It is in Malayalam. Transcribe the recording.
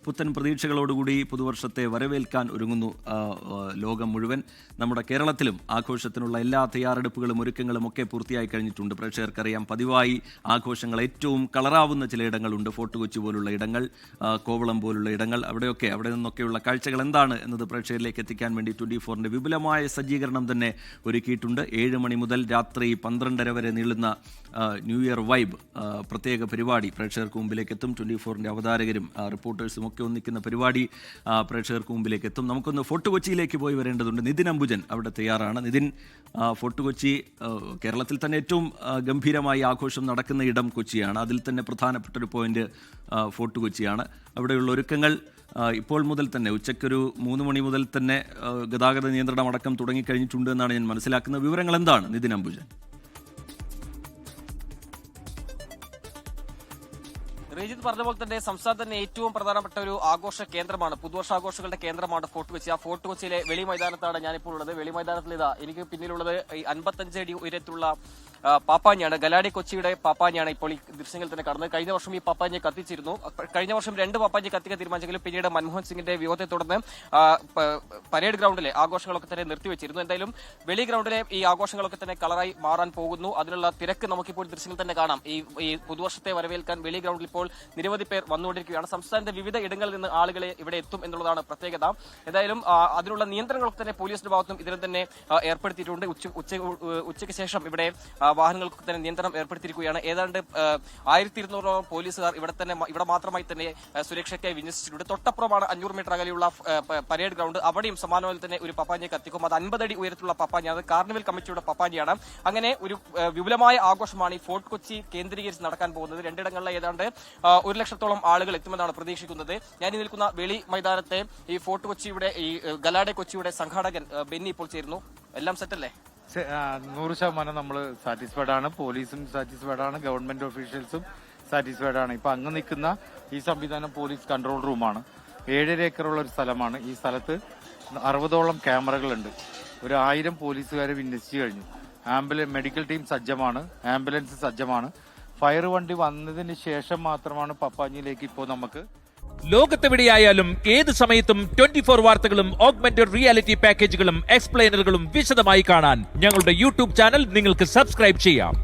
പുത്തൻ പ്രതീക്ഷകളോടുകൂടി പുതുവർഷത്തെ വരവേൽക്കാൻ ഒരുങ്ങുന്നു ലോകം മുഴുവൻ. നമ്മുടെ കേരളത്തിലും ആഘോഷത്തിനുള്ള എല്ലാ തയ്യാറെടുപ്പുകളും ഒരുക്കങ്ങളും ഒക്കെ പൂർത്തിയായി കഴിഞ്ഞിട്ടുണ്ട്. പ്രേക്ഷകർക്കറിയാം, പതിവായി ആഘോഷങ്ങൾ ഏറ്റവും കളറാവുന്ന ചില ഇടങ്ങളുണ്ട്. ഫോർട്ട് കൊച്ചി പോലുള്ള ഇടങ്ങൾ, കോവളം പോലുള്ള ഇടങ്ങൾ, അവിടെ നിന്നൊക്കെയുള്ള കാഴ്ചകൾ എന്താണ് എന്നത് പ്രേക്ഷകരിലേക്ക് എത്തിക്കാൻ വേണ്ടി 24-ന്റെ വിപുലമായ സജ്ജീകരണം തന്നെ ഒരുക്കിയിട്ടുണ്ട്. 7 മണി മുതൽ രാത്രി 12:30 വരെ നീളുന്ന ന്യൂ ഇയർ വൈബ് പ്രത്യേക പരിപാടി പ്രേക്ഷകർക്ക് മുമ്പിലേക്ക് എത്തും. 24-ന്റെ അവതാരകരും റിപ്പോർട്ടേഴ്സും ഒക്കെ ഒന്നിക്കുന്ന പരിപാടി പ്രേക്ഷകർക്ക് മുമ്പിലേക്ക് എത്തും. നമുക്കൊന്ന് ഫോർട്ട് കൊച്ചിയിലേക്ക് പോയി വരേണ്ടതുണ്ട്. നിതിൻ അംബുജൻ അവിടെ തയ്യാറാണ്. നിതിൻ, ഫോർട്ട് കൊച്ചി കേരളത്തിൽ തന്നെ ഏറ്റവും ഗംഭീരമായി ആഘോഷം നടക്കുന്ന ഇടം കൊച്ചിയാണ്. അതിൽ തന്നെ പ്രധാനപ്പെട്ട ഒരു പോയിന്റ് ഫോർട്ട് കൊച്ചിയാണ്. അവിടെയുള്ള ഒരുക്കങ്ങൾ ഇപ്പോൾ മുതൽ തന്നെ ഉച്ചയ്ക്കൊരു 3 മണി മുതൽ തന്നെ ഗതാഗത നിയന്ത്രണം അടക്കം തുടങ്ങിക്കഴിഞ്ഞിട്ടുണ്ട് എന്നാണ് ഞാൻ മനസ്സിലാക്കുന്നത്. വിവരങ്ങൾ എന്താണ് നിതിൻ അംബുജൻ? റീജിത്ത് പറഞ്ഞ പോലെ തന്നെ സംസ്ഥാനത്ത് തന്നെ ഏറ്റവും പ്രധാനപ്പെട്ട ഒരു ആഘോഷ കേന്ദ്രമാണ്, പുതുവർഷാഘോഷങ്ങളുടെ കേന്ദ്രമാണ് ഫോർട്ട് കൊച്ചി. ആ ഫോർട്ട് കൊച്ചിയിലെ വെളി മൈതാനത്താണ് ഞാനിപ്പോൾ ഉള്ളത്. വെളി മൈതാനത്തിൽ ഇതാ എനിക്ക് പിന്നിലുള്ളത് 55 അടി ഉയരത്തുള്ള പാപ്പാഞ്ഞിയാണ്. ഗലാഡി കൊച്ചിയുടെ പാപ്പാഞ്ഞിയാണ് ഇപ്പോൾ ഈ ദൃശ്യങ്ങളിൽ തന്നെ കാണുന്നത്. കഴിഞ്ഞ വർഷം ഈ പാപ്പാഞ്ഞിയെ കത്തിച്ചിരുന്നു. കഴിഞ്ഞ വർഷം 2 പാപ്പാഞ്ഞി കത്തിക്കാൻ തീരുമാനിച്ചെങ്കിലും പിന്നീട് മൻമോഹൻ സിംഗിന്റെ വിയോഗത്തെ തുടർന്ന് പരേഡ് ഗ്രൗണ്ടിലെ ആഘോഷങ്ങളൊക്കെ തന്നെ നിർത്തിവെച്ചിരുന്നു. എന്തായാലും വെളി ഗ്രൗണ്ടിലെ ഈ ആഘോഷങ്ങളൊക്കെ തന്നെ കളറായി മാറാൻ പോകുന്നു. അതിനുള്ള തിരക്ക് നമുക്കിപ്പോൾ ദൃശ്യങ്ങൾ തന്നെ കാണാം. ഈ പുതുവർഷത്തെ വരവേൽക്കാൻ വെളി ഗ്രൗണ്ടിൽ ഇപ്പോൾ നിരവധി പേർ വന്നുകൊണ്ടിരിക്കുകയാണ്. സംസ്ഥാനത്തെ വിവിധ ഇടങ്ങളിൽ നിന്ന് ആളുകളെ ഇവിടെ എത്തും എന്നുള്ളതാണ് പ്രത്യേകത. ഏതായാലും അതിനുള്ള നിയന്ത്രണങ്ങളൊക്കെ തന്നെ പോലീസിന്റെ ഭാഗത്തും ഇതിൽ തന്നെ ഏർപ്പെടുത്തിയിട്ടുണ്ട്. ഉച്ചയ്ക്ക് ശേഷം ഇവിടെ വാഹനങ്ങൾക്ക് തന്നെ നിയന്ത്രണം ഏർപ്പെടുത്തിയിരിക്കുകയാണ്. ഏതാണ്ട് 1200ഓളം പോലീസുകാർ ഇവിടെ മാത്രമായി തന്നെ സുരക്ഷയ്ക്കായി വിന്യസിച്ചിട്ടുണ്ട്. തൊട്ടപ്പുറമാണ് 500 മീറ്റർ അകലെയുള്ള പരേഡ് ഗ്രൗണ്ട്. അവിടെയും സമാനമായി തന്നെ ഒരു പപ്പാഞ്ഞിയെ കത്തിക്കും. അത് 50 അടി ഉയരത്തിലുള്ള പപ്പാഞ്ഞിയാണ്. അത് കാർണിവൽ കമ്മിറ്റിയുടെ പപ്പാഞ്ഞിയാണ്. അങ്ങനെ ഒരു വിപുലമായ ആഘോഷമാണ് ഈ ഫോർട്ട് കൊച്ചി കേന്ദ്രീകരിച്ച് നടക്കാൻ പോകുന്നത്. രണ്ടിടങ്ങളിലെ ഏതാണ്ട് 1 ലക്ഷത്തോളം ആളുകൾ എത്തുമെന്നാണ് പ്രതീക്ഷിക്കുന്നത്. ഞാൻ നിൽക്കുന്ന വെളി മൈതാനത്തെ ഈ ഫോർട്ട് കൊച്ചിയുടെ ഈ ഗലാഡെ കൊച്ചിയുടെ സംഘാടകൻ ബെന്നി ഇപ്പോൾ ചേരുന്നു. എല്ലാം സെറ്റല്ലേ? 100% നമ്മൾ സാറ്റിസ്ഫൈഡ് ആണ്. പോലീസും സാറ്റിസ്ഫൈഡ് ആണ്, ഗവൺമെന്റ് ഒഫീഷ്യൽസും സാറ്റിസ്ഫൈഡ് ആണ്. ഇപ്പൊ അങ്ങ് നിൽക്കുന്ന ഈ സംവിധാനം പോലീസ് കൺട്രോൾ റൂമാണ്. 7.5 ഏക്കറുള്ള ഒരു സ്ഥലമാണ്. ഈ സ്ഥലത്ത് 60ഓളം ക്യാമറകളുണ്ട്. ഒരു 1000 പോലീസുകാരെ വിന്യസിച്ചു കഴിഞ്ഞു. മെഡിക്കൽ ടീം സജ്ജമാണ്, ആംബുലൻസ് സജ്ജമാണ്. ഫയർ വണ്ടി വന്നതിന് ശേഷം മാത്രമാണ് പപ്പാഞ്ഞിയിലേക്ക് ഇപ്പോൾ നമുക്ക് ലോകത്തെവിടെയായാലും ഏത് സമയത്തും 24 വാർത്തകളും ഓഗ്മെന്റഡ് റിയാലിറ്റി പാക്കേജുകളും എക്സ്പ്ലെയിനറുകളും വിശദമായി കാണാൻ ഞങ്ങളുടെ യൂട്യൂബ് ചാനൽ നിങ്ങൾക്ക് സബ്സ്ക്രൈബ് ചെയ്യാം.